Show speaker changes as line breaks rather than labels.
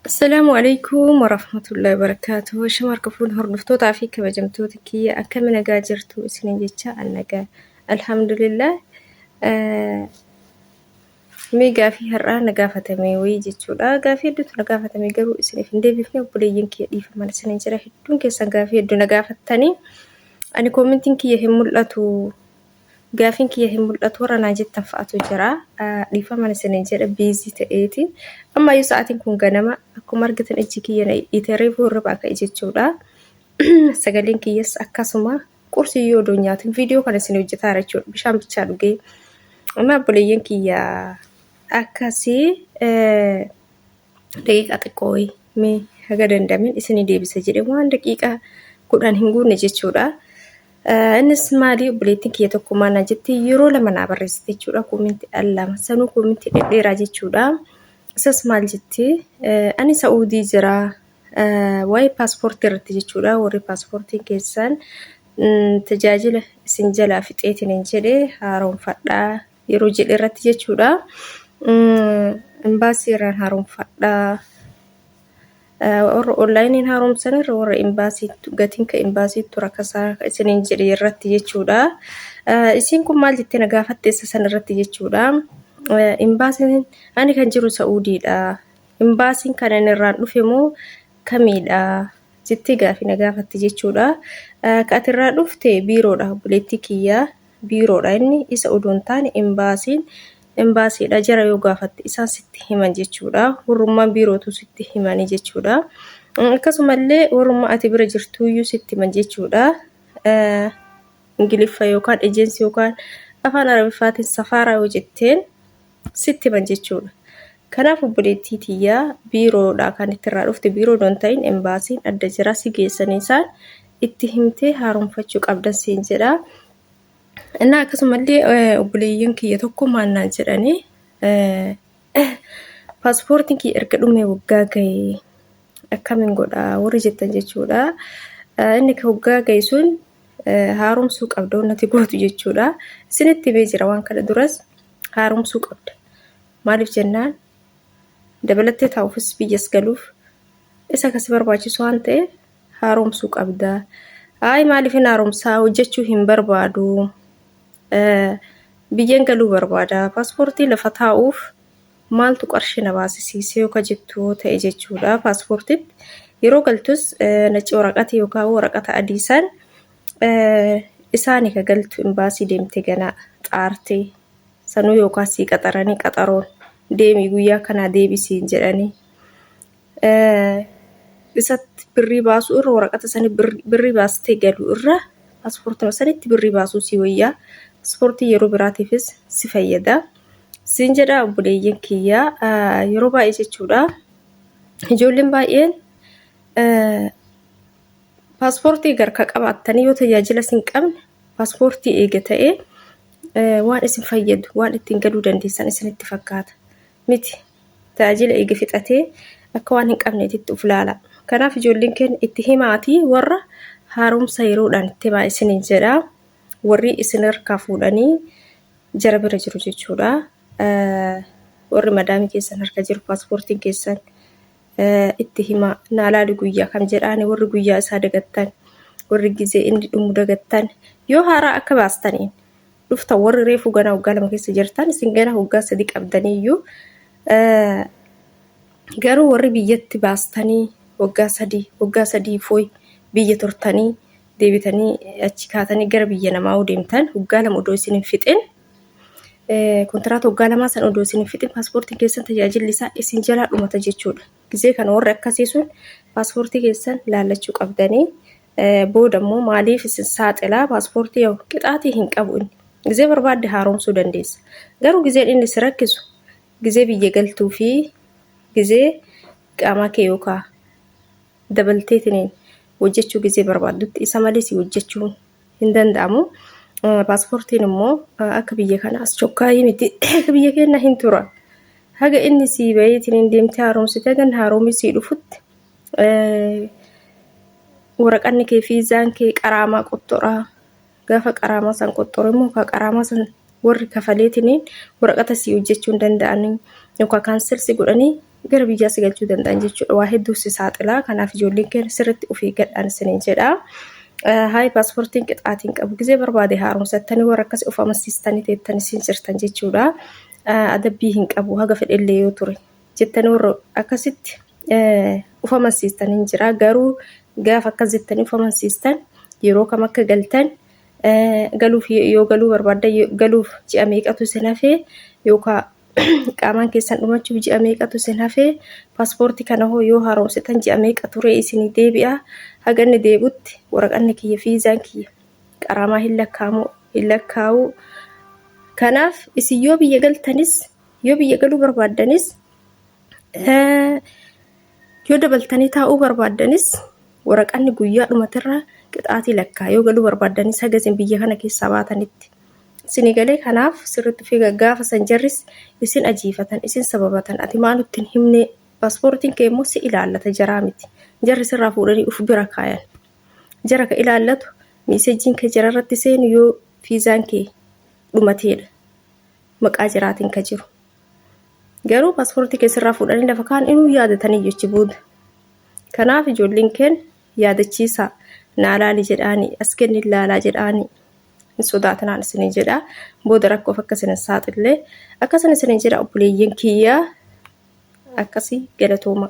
السلام عليكم ورحمة الله وبركاته. شمار كفون هردفتو تعفي كبجمتو تكية أكمل جاجرتو سنين جتشا النجا الحمد لله. ميجا في هرّا نجافة ميوي جتشو لا جافي دو نجافة ميجرو سنين في ندبي فينا بوليين كي دي فما سنين جرا هدون كيسان جافي دو نجافة تاني أنا كومنتين كي يهم ملأتو gaafin kiyya hin mul'atu warra naa jettan fa'atu jira. Dhiifama isin jedha biizii ta'eeti. Amma yoo sa'aatiin kun ganama akkuma argitan ijji kiyya na dhiiteree fuulra akka jechuudha. Sagaleen kiyyas akkasuma qursii yoo odoon nyaatin viidiyoo kana isin hojjetaa jechuudha. Bishaan bichaa dhugee. Amma obboleeyyan kiyya akkasii daqiiqaa xiqqoo mee haga dandamin isin deebisa jedhe waan daqiiqaa 10 hin guunne jechuudha. Innis maali obboleettiin kiyya tokko maana jetti yeroo lama naa barreessite jechuudha. Koominti allama sanuu koominti dheeraa jechuudha. Isas maal jetti ani Saa'udii jira waa'ee paaspoortii irratti jechuudha. Warri paaspoortii keessan tajaajila isin jalaa fixeetiin hin jedhee haaromfadhaa yeroo jedhe irratti jechuudha. Imbaasii irraan haaromfadhaa. Warra onlaayiniin haaromsan irra warra imbaasiitu gatiin ka imbaasiitu rakkasaa isiniin jedhe irratti jechuudha. Isin kun maal jettee na gaafatteessa san irratti jechuudha. Imbaasiin ani kan jiru Saa'udiidha. Imbaasiin kan inni irraan dhufe moo kamiidha jettee gaafii na gaafatte jechuudha. Ka ati irraa dhufte biiroodha obboleettii kiyya biiroodha inni isa odoon taane imbaasiidha jara yoo gaafatte isaan sitti himan jechuudha. Warrummaan biirootu sitti himanii jechuudha. Akkasumallee warrummaa ati bira jirtuyyuu sitti himan jechuudha. Ingiliffa yookaan ejensii yookaan afaan Arabiffaatiin safaaraa yoo jetteen sitti himan jechuudha. Kanaaf obboleettii tiyyaa biiroodha kan itti irraa dhufte biiroo doon ta'in imbaasiin adda jira si geessanii isaan itti himtee haaromfachuu qabdan siin jedha. Innaa akkasumallee obboleeyyan kiyya tokko maannaan jedhanii paaspoortiin kiyya erga dhumee waggaa ga'e akkamiin godhaa warri jettan jechuudha. Inni ka waggaa ga'e sun haaromsuu qabda onnati gootu jechuudha. Isinitti himee jira waan kana duras haaromsuu qabda. Maaliif jennaan dabalattee taa'uufis biyyas galuuf isa kasi barbaachisu waan ta'eef haaromsuu qabda. Maaliif hin haaromsaa hojjechuu hin barbaadu. Biyyeen galuu barbaada. Paaspoortii lafa taa'uuf maaltu qarshii na baasisiisee yoo jettu ta'e jechuudha. Paaspoortiitti yeroo galtus nacci waraqata yookaan waraqata adii san isaanii ka galtu imbaasii deemtee ganaa xaartee sanuu yookaan sii qaxaranii qaxaroon deemii guyyaa kanaa deebisiin jedhanii isatti birrii baasuu irra waraqata sanii birrii baastee galuu irra paaspoortii sanitti birrii baasuu si wayyaa. Paaspoortii yeroo biraatiifis si fayyada. Siin jedha obboleeyyan kiyyaa yeroo baay'ee jechuudha. Ijoolleen baay'een paaspoortii garka qabaattanii yoo tajaajila sin qabne paaspoortii eega ta'ee waan isin fayyadu waan ittiin galuu dandeessan isinitti fakkaata. Miti tajaajila eega fixatee akka waan hin qabneetitti uf laala. Kanaaf ijoolleen keenya itti himaatii warra haaromsa yeroodhaan itti himaa isiniin jedha. Warri isin harkaa fuudhanii jara bira jiru jechuudha. Warri madaamii keessan harka jiru paaspoortiin keessan itti himaa naalaali guyyaa kan jedhaani warri guyyaa isaa dagattan warri gizee inni dhumu dagattan yoo haaraa akka baastaniin dhuftan warri reefuu ganaa waggaa 2 keessa jirtan isin ganaa waggaa 3 qabdaniiyyuu garuu warri biyyatti baastanii waggaa 3 fooy biyya turtanii deebitanii achi kaatanii gara biyya namaa deemtan waggaa 2 odoo isin hin fixin kontiraata waggaa 2 san odoo isin hin fixin paaspoortiin keessan tajaajilli isaa isin jalaa dhumata jechuudha. Gizee kana warri akkasii sun paaspoortii keessan laallachuu qabdanii booda immoo maaliif isin saaxilaa paaspoortii yoo qixaatii hin qabu inni gizee barbaadde haaromsuu dandeessa. Garuu gizeen inni si rakkisu gizee biyya galtuu fi gizee qaamaa kee yookaan dabalteetiin hojjechuu gizee barbaaddutti isa malee si hojjechuu hin danda'amu. Paaspoortiin immoo akka biyya kana as chokkaayii miti akka biyya keenya hin tura. Haga inni si bayeetiin deemtee haaromsite gan haaromii si dhufutti waraqanni kee fiizaan kee qaraamaa qottoraa gaafa qaraamaa san qottore immoo ka qaraamaa san warri kafaleetiin waraqata si hojjechuu hin danda'anii yookaan kaansel si godhanii gara biyyaa si galchuu danda'an jechuudha. Waa hedduu si saaxilaa. Kanaaf ijoolleen keenya sirriitti ofii gadhaan isiniin jedha. Haay paaspoortiin qixaatiin qabu gisee barbaade haaromsattanii warra akkasii of amansiistanii teettanii siin jirtan jechuudha. Adabbii hin qabu haga fedhellee yoo ture jettanii warra akkasitti of amansiistanii jira. Garuu gaafa akkas jettanii of amansiistan yeroo kam akka galtan galuuf yoo galuu barbaadda galuuf ji'a meeqatu isin hafee yookaan qaamaan keessan dhumachuuf ji'a meeqatu isin hafee paaspoortii kana hoo yoo haaromsitan ji'a meeqa ture isin deebi'a haga inni deebutti waraqanni kiyya fiizaan kiyya qaramaa hin lakkaa'u. Kanaaf isin yoo biyya galtanis yoo biyya galuu barbaaddanis yoo dabaltanii taa'uu barbaaddanis waraqanni guyyaa dhumatirraa qixaatii lakkaa yoo galuu barbaaddanis haga isin biyya kana keessaa baatanitti isin galee. Kanaaf sirriitti fi gaafa san jarris isin ajiifatan isin sababatan ati maal nutti hin himne paaspoortiin kee immoo si ilaallata jaraa miti. Jarri sirraa fuudhanii uf bira kaayan jara ka ilaallatu miiseejiin kee jara irratti seenu yoo fiizaan kee dhumateedha maqaa jiraatiin ka jiru. Garuu paaspoortii kee sirraa fuudhanii lafa kaan inuu yaadatanii jechi booda. Kanaaf ijoolleen keenya yaadachiisaa naa laali jedhaanii as kenni laalaa jedhaanii hin sodaatinaan isiniin jedha. Booda rakkoof akkasiin saaxillee akkasiin isiniin jedha obboleeyyan kiyyaa akkasii galatooma.